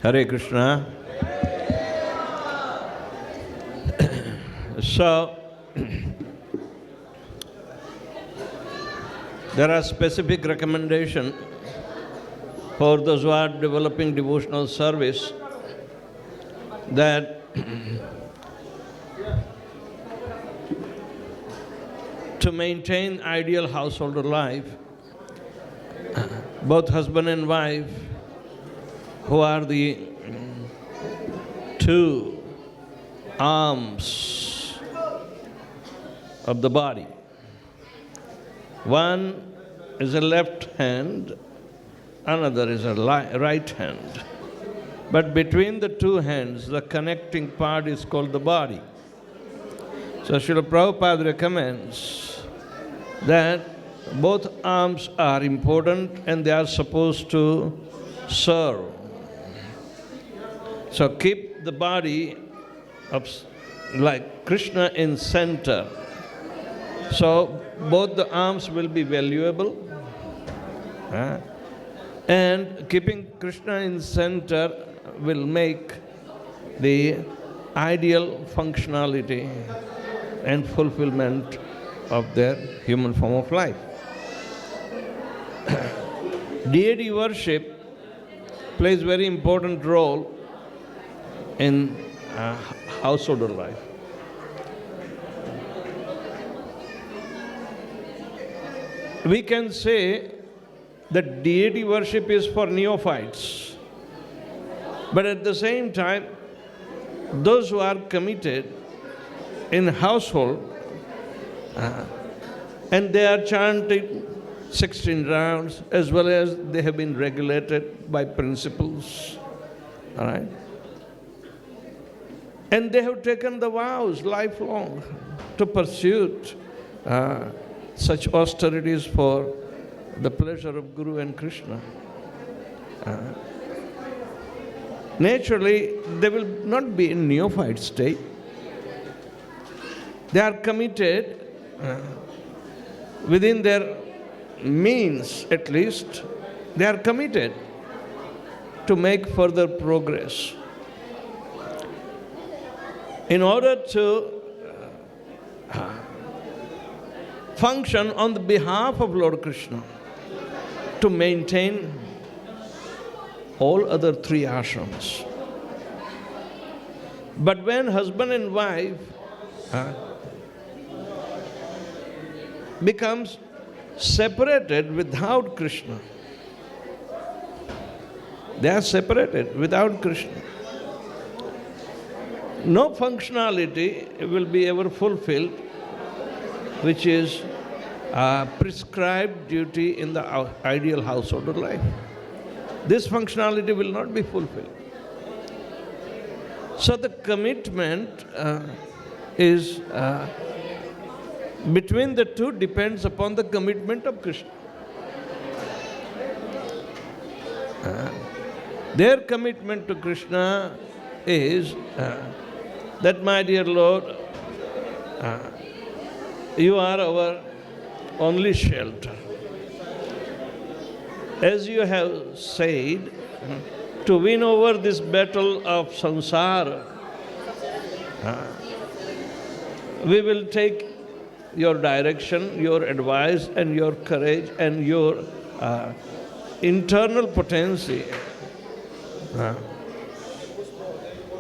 Hare Krishna. So, there are specific recommendations for those who are developing devotional service that to maintain ideal householder life, both husband and wife, who are the two arms of the body. One is a left hand, another is a right hand. But between the two hands, the connecting part is called the body. So Srila Prabhupada recommends that both arms are important and they are supposed to serve. So keep the body like Krishna in center. So both the arms will be valuable. And keeping Krishna in center will make the ideal functionality and fulfillment of their human form of life. Deity worship plays very important role in householder life. We can say that deity worship is for neophytes, but at the same time, those who are committed in household and they are chanting 16 rounds as well as they have been regulated by principles, all right? And they have taken the vows lifelong to pursue such austerities for the pleasure of Guru and Krishna. Naturally, they will not be in neophyte state. They are committed within their means, at least, they are committed to make further progress. In order to function on the behalf of Lord Krishna, to maintain all other three ashrams. But when husband and wife becomes separated without Krishna, they are separated without Krishna, no functionality will be ever fulfilled, which is prescribed duty in the ideal householder life. This functionality will not be fulfilled. So the commitment is between the two depends upon the commitment of Krishna. Their commitment to Krishna is that, my dear Lord, you are our only shelter. As you have said, to win over this battle of samsara, we will take your direction, your advice, and your courage, and your internal potency.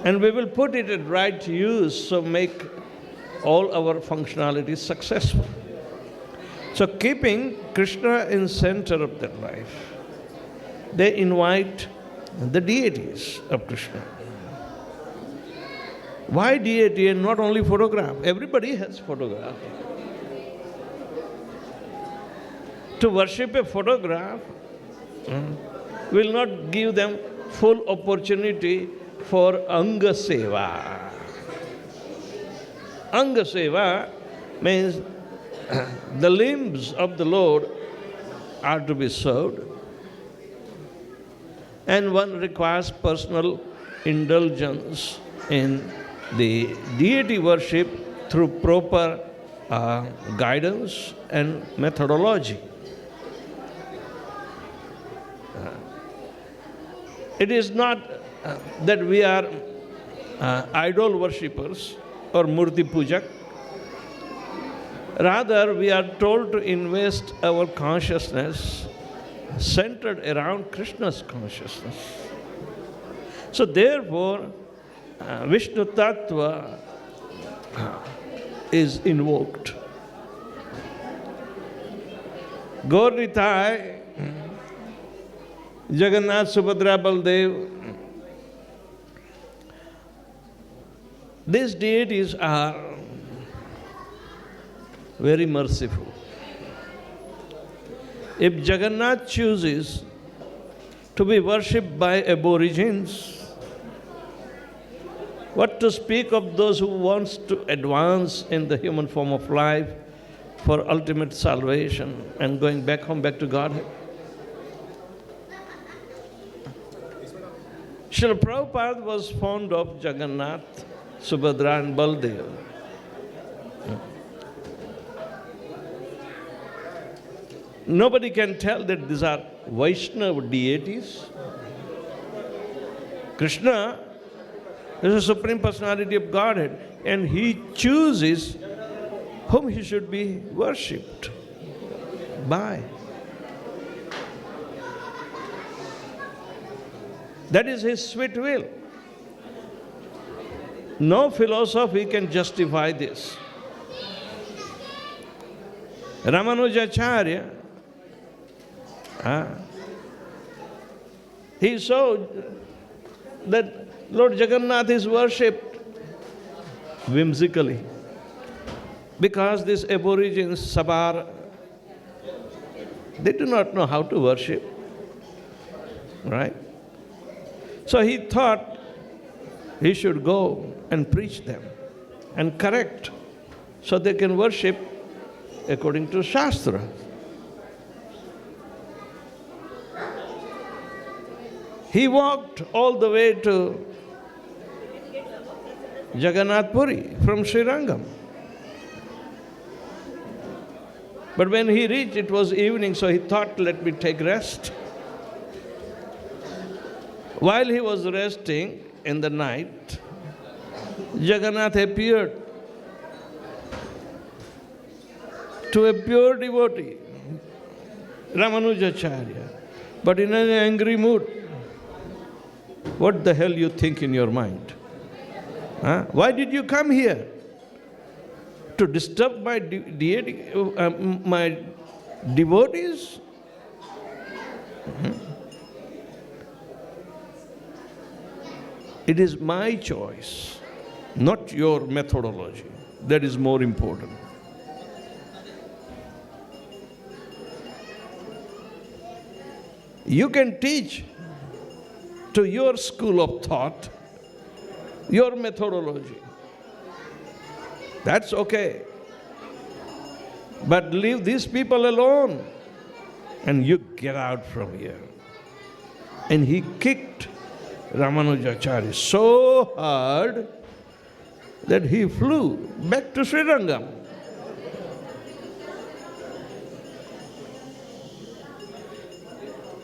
And we will put it at right use, so make all our functionalities successful. So keeping Krishna in center of their life, they invite the deities of Krishna. Why deity and not only photograph? Everybody has photograph. To worship a photograph will not give them full opportunity for Anga Seva. Anga Seva means the limbs of the Lord are to be served, and one requires personal indulgence in the deity worship through proper guidance and methodology. It is not that we are idol worshippers or murti pujak. Rather, we are told to invest our consciousness centered around Krishna's consciousness. So therefore, Vishnu Tattva is invoked. Gaur Nitai, Jagannath, Subhadra, Baldev, these deities are very merciful. If Jagannath chooses to be worshipped by aborigines, what to speak of those who wants to advance in the human form of life for ultimate salvation and going back home, back to Godhead? Srila Prabhupada was fond of Jagannath, Subhadra and Baldev. Nobody can tell that these are Vaishnava deities. Krishna is the Supreme Personality of Godhead, and He chooses whom He should be worshipped by. That is His sweet will. No philosophy can justify this. Ramanujacharya, he saw that Lord Jagannath is worshipped whimsically because these aborigines, Sabar, they do not know how to worship, right? So he thought he should go and preach them and correct so they can worship according to Shastra. He walked all the way to Jagannath Puri from Srirangam. But when he reached, it was evening, so he thought, let me take rest. While he was resting in the night, Jagannath appeared to a pure devotee, Ramanujacharya, but in an angry mood. What the hell you think in your mind? Huh? Why did you come here? To disturb my deity, my devotees? It is my choice, not your methodology. That is more important. You can teach to your school of thought, your methodology. That's okay. But leave these people alone and you get out from here. And he kicked Ramanujacharya so hard that he flew back to Srirangam.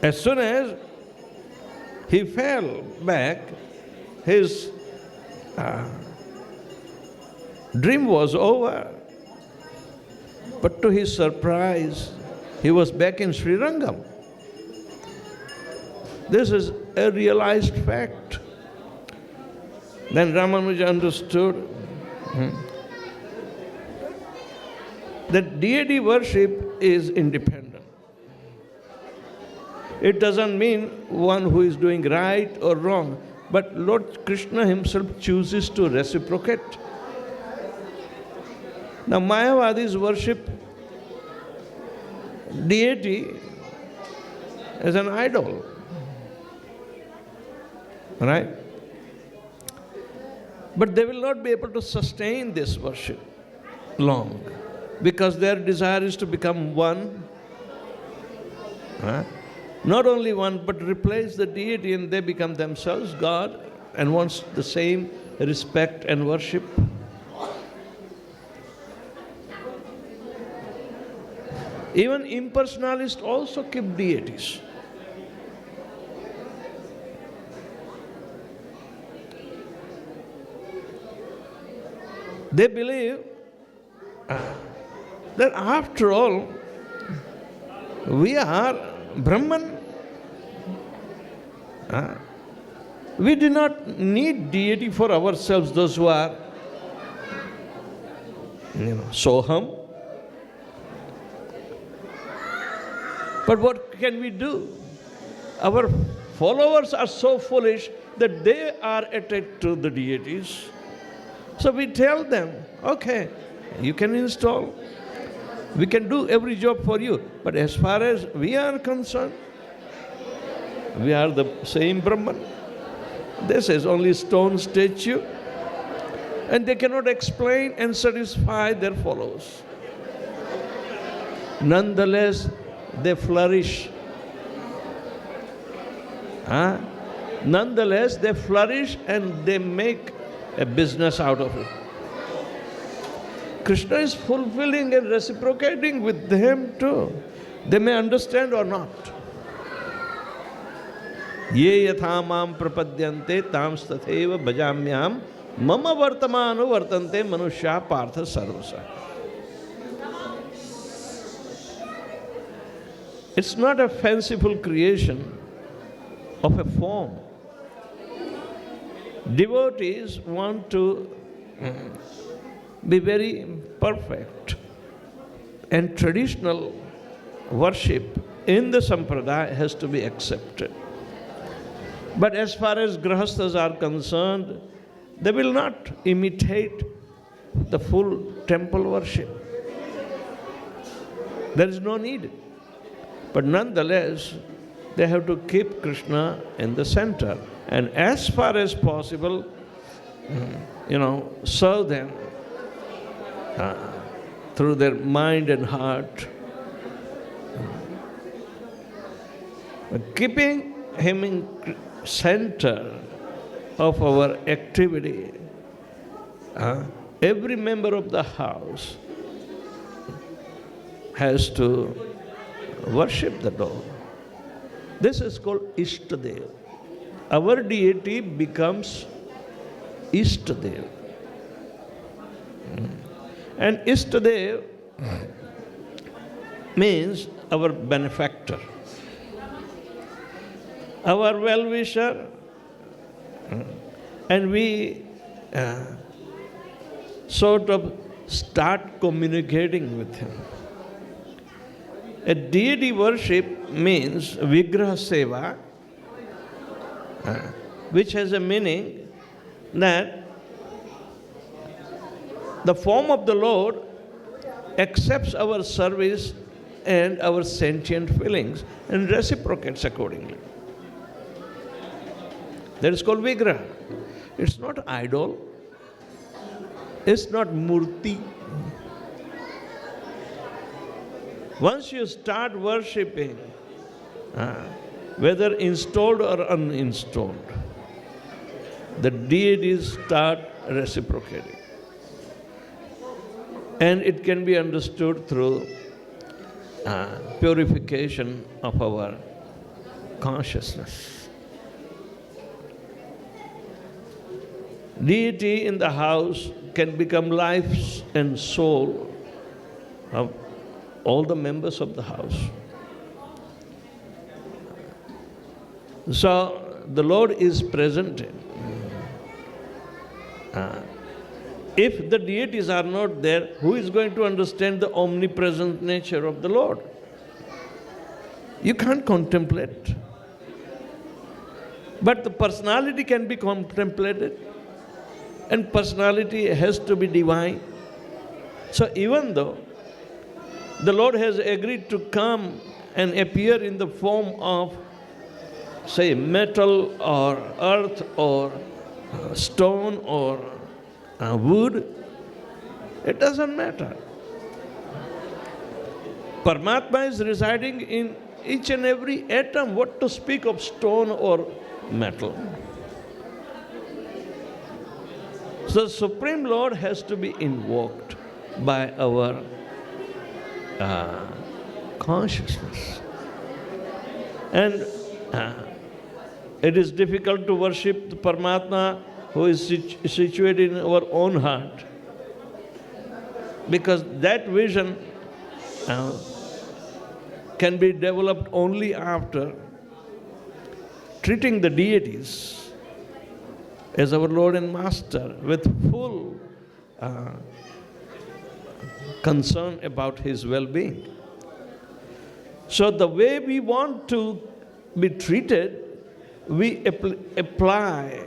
As soon as he fell back, his dream was over. But to his surprise, he was back in Srirangam. This is a realized fact. Then Ramanuja understood that deity worship is independent. It doesn't mean one who is doing right or wrong, but Lord Krishna himself chooses to reciprocate. Now Mayavadis worship deity as an idol, right? But they will not be able to sustain this worship long because their desire is to become one. Not only one, but replace the deity and they become themselves God and wants the same respect and worship. Even impersonalists also keep deities. They believe that after all, we are Brahman. We do not need deity for ourselves, those who are, Soham. But what can we do? Our followers are so foolish that they are attached to the deities. So we tell them, okay, you can install. We can do every job for you. But as far as we are concerned, we are the same Brahman. This is only stone statue. And they cannot explain and satisfy their followers. Nonetheless, they flourish. Nonetheless, they flourish and they make a business out of it. Krishna is fulfilling and reciprocating with them too. They may understand or not. Ye yatha mam prapadyante tam statheva bhajamyam mama vartamano vartante manushya partha sarvasa. It's not a fanciful creation of a form. Devotees want to be very perfect, and traditional worship in the sampradaya has to be accepted. But as far as grahasthas are concerned, they will not imitate the full temple worship. There is no need. But nonetheless, they have to keep Krishna in the center. And as far as possible, serve them through their mind and heart. Keeping him in center of our activity, every member of the house has to worship the Lord. This is called Ishtadev. Our deity becomes Ishtadev. And Ishtadev means our benefactor, our well-wisher, and we sort of start communicating with him. A deity worship means Vigraha Seva, which has a meaning that the form of the Lord accepts our service and our sentient feelings and reciprocates accordingly. That is called Vigraha. It's not idol. It's not murti. Once you start worshipping, whether installed or uninstalled, the deities start reciprocating. And it can be understood through purification of our consciousness. Deity in the house can become life and soul of all the members of the house. So the Lord is present. If the deities are not there, who is going to understand the omnipresent nature of the Lord? You can't contemplate. But the personality can be contemplated, and personality has to be divine. So even though the Lord has agreed to come and appear in the form of, say, metal or earth or stone or wood, it doesn't matter. Paramatma is residing in each and every atom, what to speak of stone or metal. So the Supreme Lord has to be invoked by our consciousness. And it is difficult to worship the Paramatma who is situated in our own heart. because that vision can be developed only after treating the deities as our Lord and Master with full concern about his well-being. So the way we want to be treated, we apply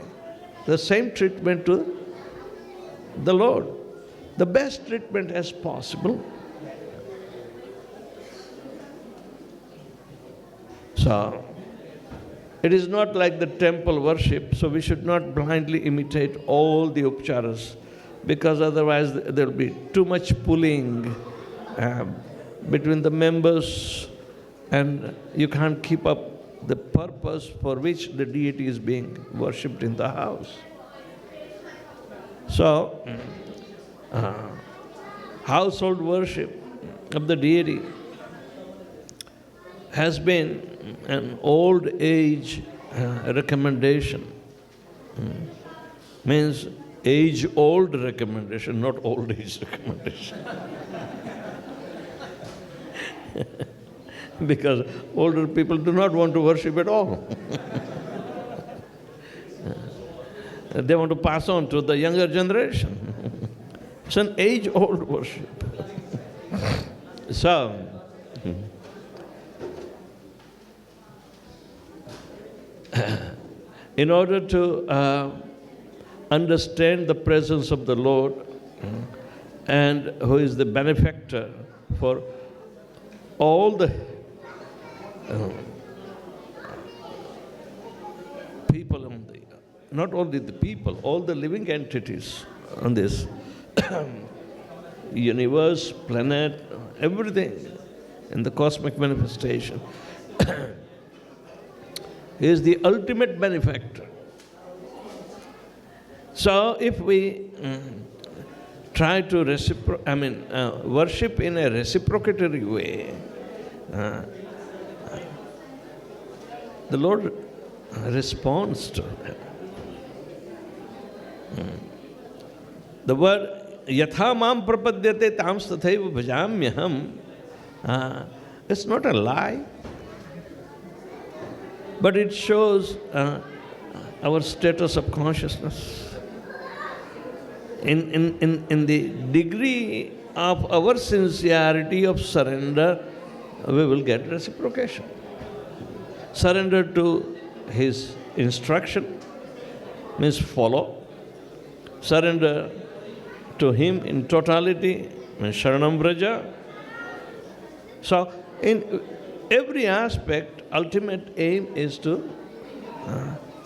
the same treatment to the Lord. The best treatment as possible. So, it is not like the temple worship, so we should not blindly imitate all the upcharas, because otherwise there will be too much pulling between the members, and you can't keep up the purpose for which the deity is being worshipped in the house. So, household worship of the deity has been an old age recommendation. Means age-old recommendation, not old age recommendation. Because older people do not want to worship at all. They want to pass on to the younger generation. It's an age-old worship. So, in order to understand the presence of the Lord and who is the benefactor for all the people on the, not only the people, all the living entities on this universe, planet, everything in the cosmic manifestation. He is the ultimate benefactor. So if we try to worship in a reciprocatory way, the Lord responds to that. The word yatha mam prapadyate tams tathaiva bhajamyaham, it's not a lie, but it shows our status of consciousness. In the degree of our sincerity of surrender, we will get reciprocation. Surrender to his instruction means follow. Surrender to him in totality means sharanam vraja. So, in every aspect, ultimate aim is to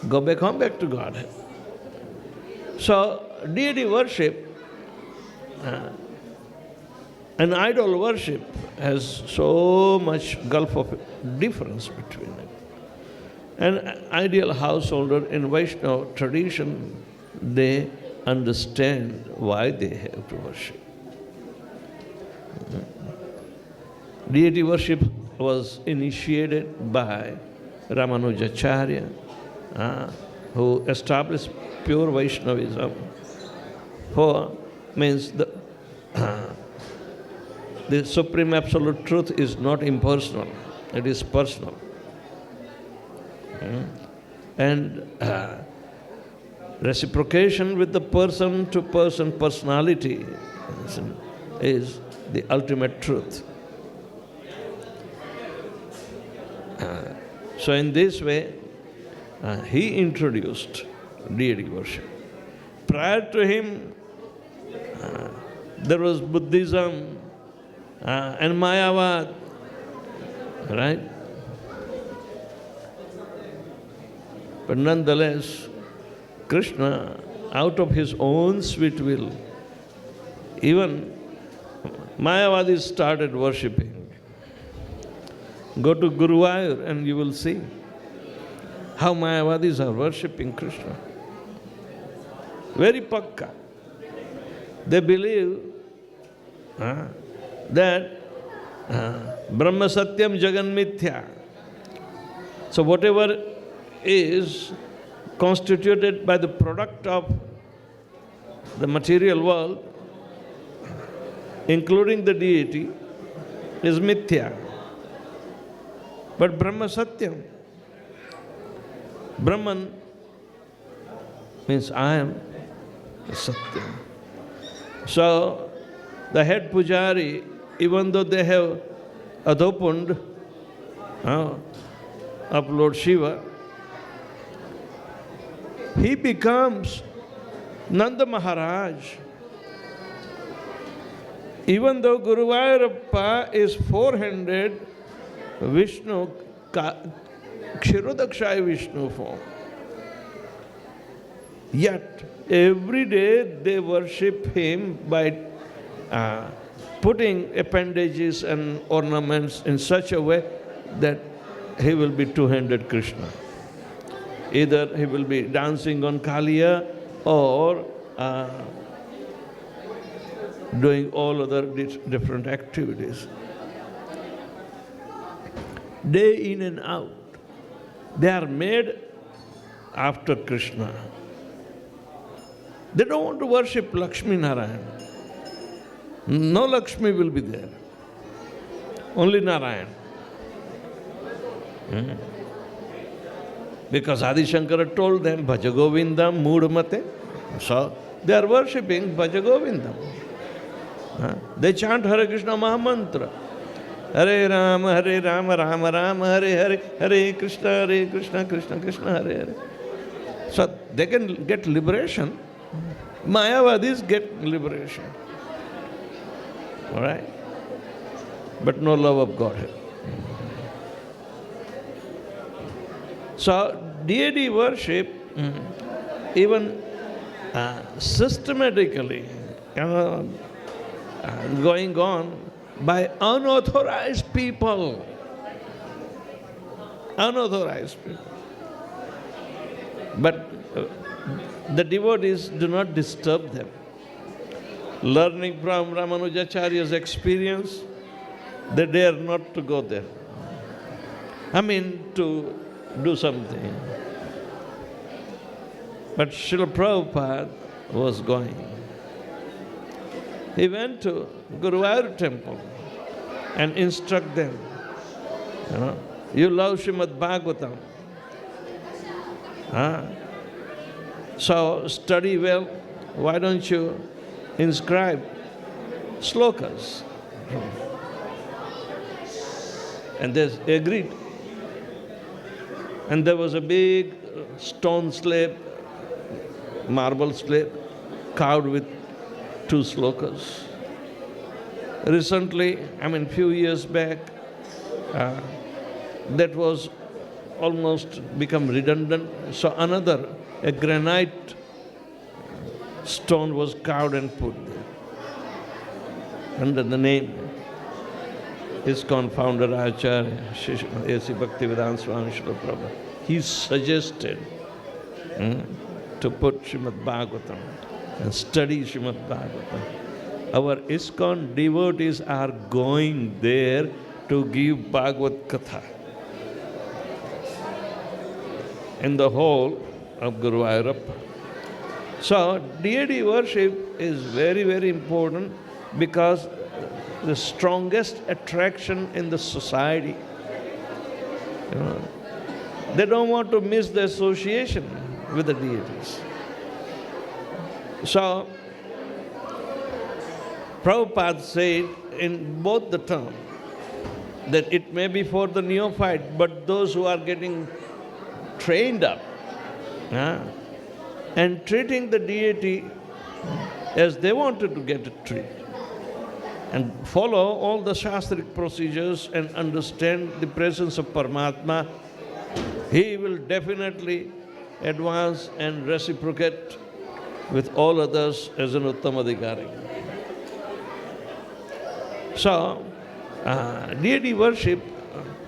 go back home, back to Godhead. So, deity worship and idol worship has so much gulf of difference between it. An ideal householder in Vaishnava tradition, they understand why they have to worship. Deity worship was initiated by Ramanujacharya, who established pure Vaishnavism. For means the supreme absolute truth is not impersonal, it is personal. And reciprocation with the person-to-person personality is the ultimate truth. So in this way, he introduced deity worship. Prior to him, there was Buddhism and Mayavad, right? But nonetheless, Krishna, out of his own sweet will, even Mayavadis started worshipping. Go to Guruvayur and you will see how Mayavadis are worshipping Krishna. Very pakka. They believe that Brahma Satyam Jagan Mithya. So whatever is constituted by the product of the material world including the deity, is mithya. But Brahma Satyam. Brahman means I am Satyam. So, the head pujari, even though they have adopund of Lord Shiva, he becomes Nanda Maharaj. Even though Guru Vayurappa is four-handed Vishnu, Kshirodakshaya Vishnu form, yet every day they worship him by putting appendages and ornaments in such a way that he will be two-handed Krishna. Either he will be dancing on Kaliya or doing all other different activities. Day in and out, they are made after Krishna. They don't want to worship Lakshmi Narayan. No Lakshmi will be there. Only Narayan. Because Adi Shankara told them, Bhaja Govindam Moodmate. So they are worshipping Bhaja Govindam. They chant Hare Krishna Mahamantra. Hare Rama, Rama Rama, Hare Hare, Hare Krishna, Krishna Krishna, Hare Hare. So they can get liberation. Mayavadis get liberation. All right? But no love of Godhead. So deity worship, even systematically, going on by unauthorized people. Unauthorized people. But the devotees do not disturb them. Learning from Ramanujacharya's experience, they dare not to go there. I mean, to do something. But Srila Prabhupada was going. He went to Guru Vayur temple and instruct them. You love Srimad Bhagavatam. So study well. Why don't you inscribe slokas? And they agreed. And there was a big stone slab, marble slab, carved with 2 slokas. Recently, few years back, that was almost become redundant. So a granite stone was carved and put there under the name ISKCON Founder-Acharya, Bhaktivedanta Swami Srila Prabhupada. He suggested to put Srimad Bhagavatam and study Srimad Bhagavatam. Our ISKCON devotees are going there to give Bhagavad Katha in the hall of Guru Vayurappa. So, deity worship is very, very important because the strongest attraction in the society. They don't want to miss the association with the deities. So, Prabhupada said in both the terms that it may be for the neophyte, but those who are getting trained up and treating the deity as they wanted to get it treated, and follow all the shastric procedures and understand the presence of Paramatma, he will definitely advance and reciprocate with all others as an Uttamadhikari. So, deity worship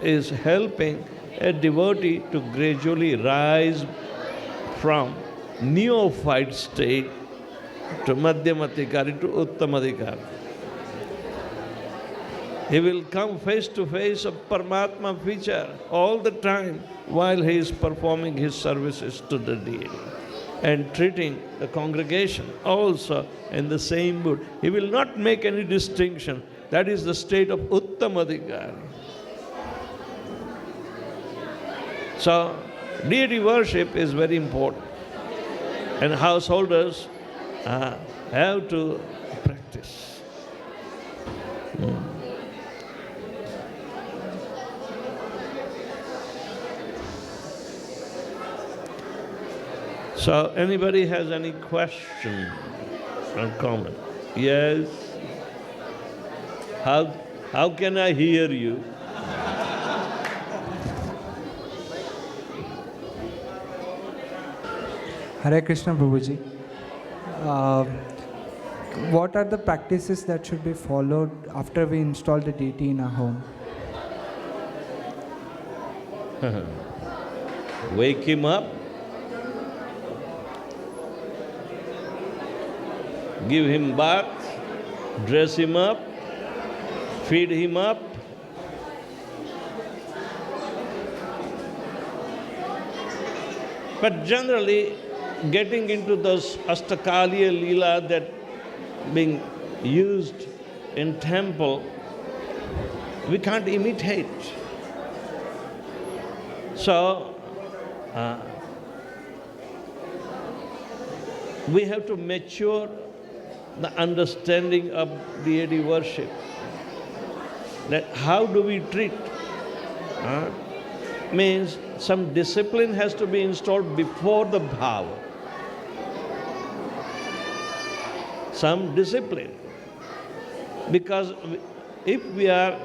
is helping a devotee to gradually rise from neophyte state to Madhyamadhikari to Uttamadhikari. He will come face to face of Paramatma feature all the time while he is performing his services to the deity. and treating the congregation also in the same mood. He will not make any distinction. That is the state of Uttamadhikari. So, deity worship is very important. And householders have to practice. So, anybody has any question or comment? Yes? How can I hear you? Hare Krishna Prabhuji. What are the practices that should be followed after we install the deity in our home? Wake him up. Give him bath. Dress him up. Feed him up. But generally, getting into those Astakaliya Leela that being used in temple, we can't imitate. So, we have to mature the understanding of deity worship. That how do we treat? Means some discipline has to be installed before the bhava. Some discipline. Because if we are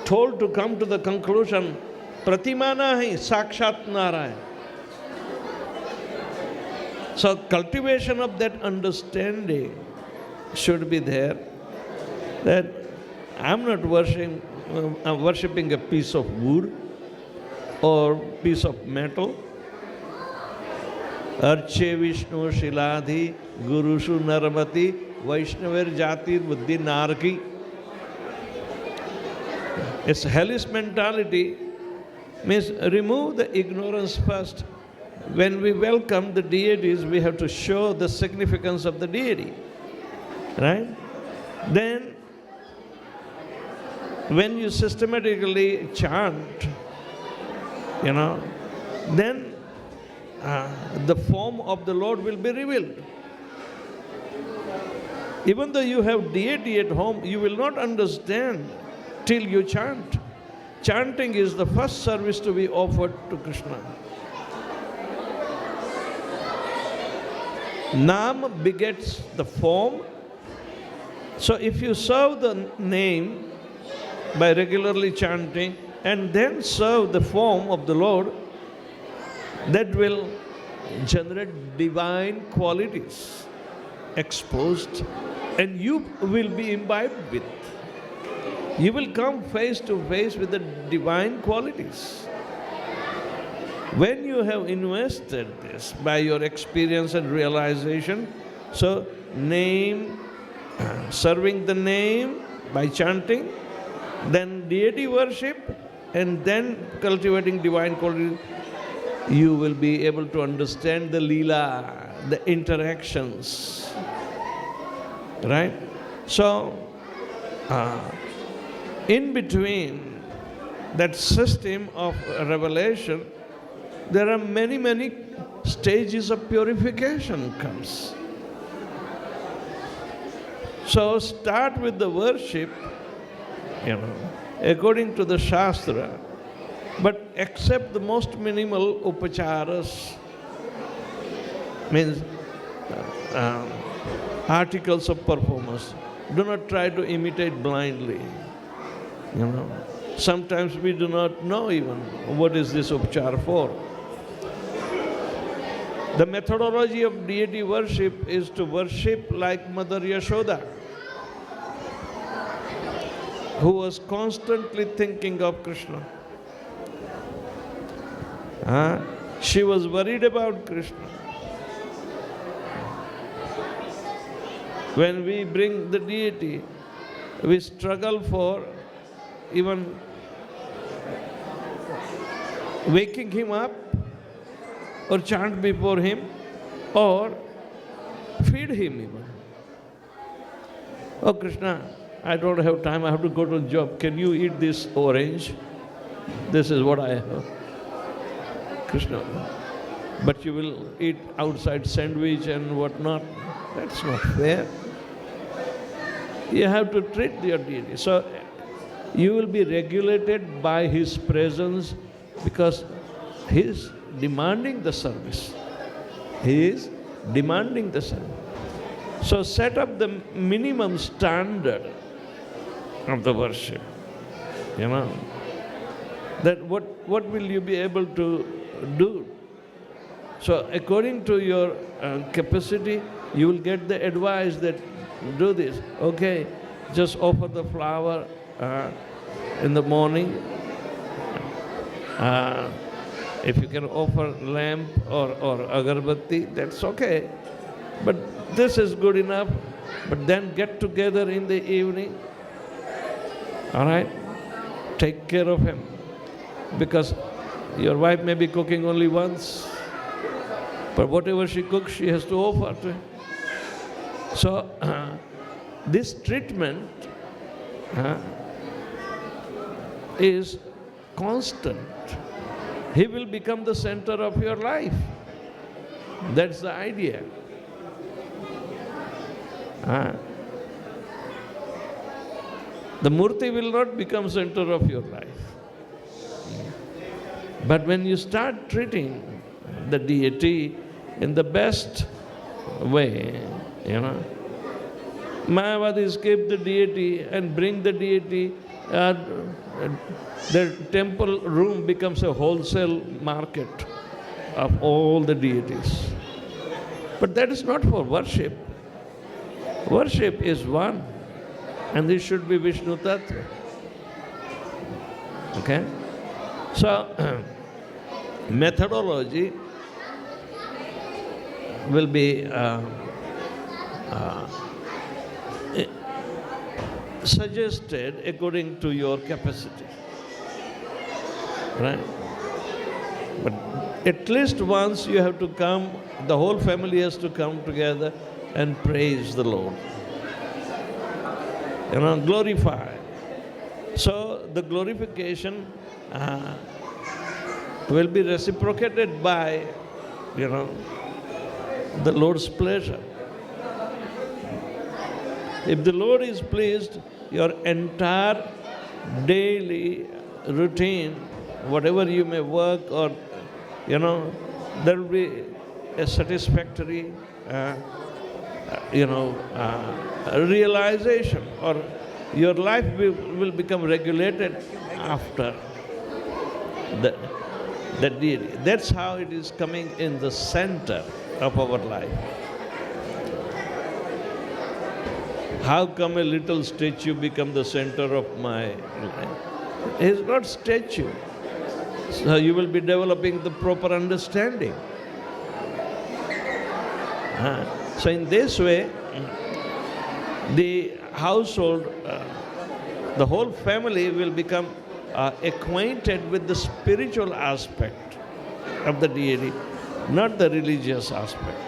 told to come to the conclusion, Pratima nahi, Sakshat Narayan. So cultivation of that understanding should be there, that I'm not worshipping a piece of wood or piece of metal. Arche Vishnu Shiladhi Gurushu Narmati Vaishnavar Jatir Buddhi Narki. It's hellish mentality, means remove the ignorance first. When we welcome the deities, we have to show the significance of the deity. Right? Then, when you systematically chant, then the form of the Lord will be revealed. Even though you have deity at home, you will not understand till you chant. Chanting is the first service to be offered to Krishna. Nam begets the form. So if you serve the name by regularly chanting and then serve the form of the Lord, that will generate divine qualities exposed, and you will be imbibed with. You will come face to face with the divine qualities. When you have invested this by your experience and realization, so name, serving the name by chanting, then deity worship, and then cultivating divine qualities, you will be able to understand the Leela, the interactions. Right? So, in between that system of revelation, there are many, many stages of purification comes. So start with the worship, according to the Shastra, but accept the most minimal upacharas, means articles of performance. Do not try to imitate blindly. Sometimes we do not know even what is this upachara for. The methodology of deity worship is to worship like Mother Yashoda, who was constantly thinking of Krishna. She was worried about Krishna. When we bring the deity, we struggle for even waking him up or chant before him, or feed him even. Oh Krishna, I don't have time, I have to go to a job. Can you eat this orange? This is what I have. Krishna, but you will eat outside sandwich and whatnot. That's not fair. You have to treat your deity. So you will be regulated by his presence because he is demanding the service. He is demanding the service. So set up the minimum standard of the worship. You know, that what will you be able to do? So according to your capacity, you will get the advice that do this. Okay, just offer the flower in the morning. If you can offer lamp or agarbatti, that's okay. But this is good enough. But then get together in the evening. All right? Take care of him. Because your wife may be cooking only once. But whatever she cooks, she has to offer to him. So, this treatment is constant. He will become the center of your life. That's the idea. The Murti will not become center of your life. But when you start treating the deity in the best way, you know, Mayavadis keep the deity and bring the deity. Their temple room becomes a wholesale market of all the deities. But that is not for worship. Worship is one, and this should be Vishnu Tattva. Okay? So, methodology will be suggested according to your capacity. Right? But at least once you have to come, the whole family has to come together and praise the Lord. You know, glorify. So the glorification will be reciprocated by, you know, the Lord's pleasure. If the Lord is pleased, your entire daily routine, whatever you may work or, you know, there will be a satisfactory, realization, or your life will become regulated after that deity. That's how it is coming in the center of our life. How come a little statue become the center of my life? It is not statue. So you will be developing the proper understanding. So in this way, the household, the whole family will become acquainted with the spiritual aspect of the deity, not the religious aspect.